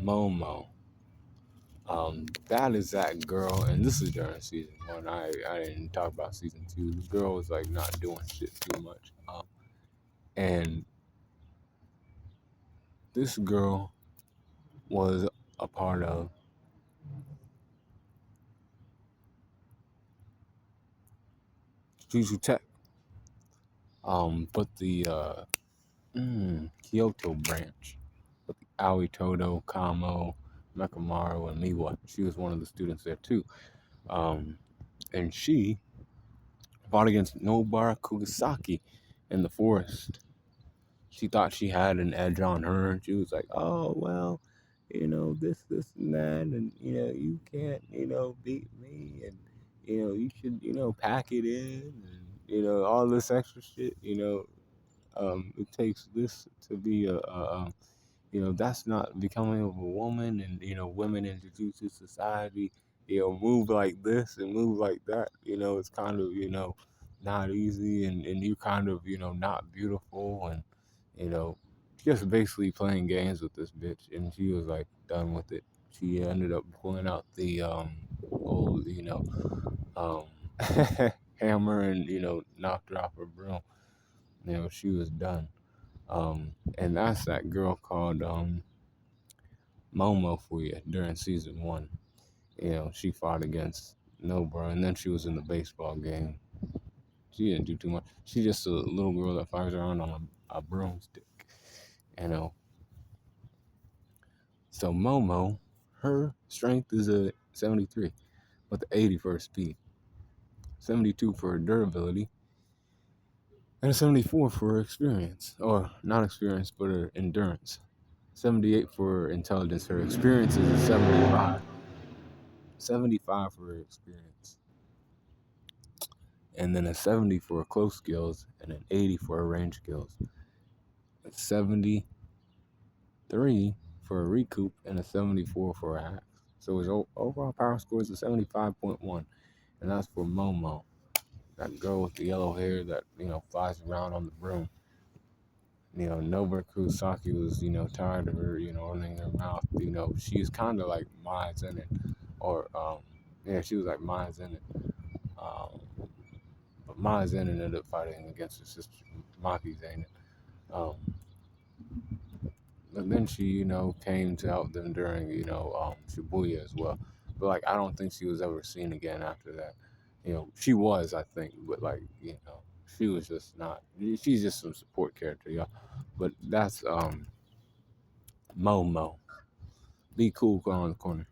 Momo. That is that girl, and this is during season one. I didn't talk about season two. The girl was like not doing shit too much. And this girl was a part of Juju Tech, but the Kyoto branch, but the Aoi Todo, Kamo, Mekamaru, and Miwa. She was one of the students there too. And she fought against Nobara Kugasaki in the forest. She thought she had an edge on her. She was like, "Oh well, this, and that, and you can't, beat me, and you should, pack it in, and all this extra shit. It takes this to be that's not becoming of a woman, and women in Jiu-Jitsu society, move like this and move like that. It's kind of not easy, and you kind of not beautiful, and you know just basically playing games with this bitch, and she was like done with it. She ended up pulling out the old um hammer and knocked her off her broom. She was done. And that's that girl called Momo for you during season one. She fought against Nobra, and then she was in the baseball game. She didn't do too much. She's just a little girl that flies around on a broomstick. You know. So Momo, her strength is a 73, with 80 for her speed, 72 for her durability, and a 74 for her experience, or not experience, but her endurance. 78 for her intelligence. Her experience is a 75. 75 for her experience. And then a 70 for her close skills, and an 80 for her range skills. A 73 for a recoup, and a 74 for a hack. So his overall power score is a 75.1. And that's for Momo, that girl with the yellow hair that, flies around on the broom. Nobara Kurosaki was, tired of her, running her mouth. She's kind of like Mai Zenit. Or, she was like Mai Zenit. But Mai Zenit ended up fighting against her sister, Maki Zenit. But then she, came to help them during, Shibuya as well. But, like, I don't think she was ever seen again after that. She was, I think, but, like, she was just not. She's just some support character, y'all. But that's Momo. Be cool, go on the corner.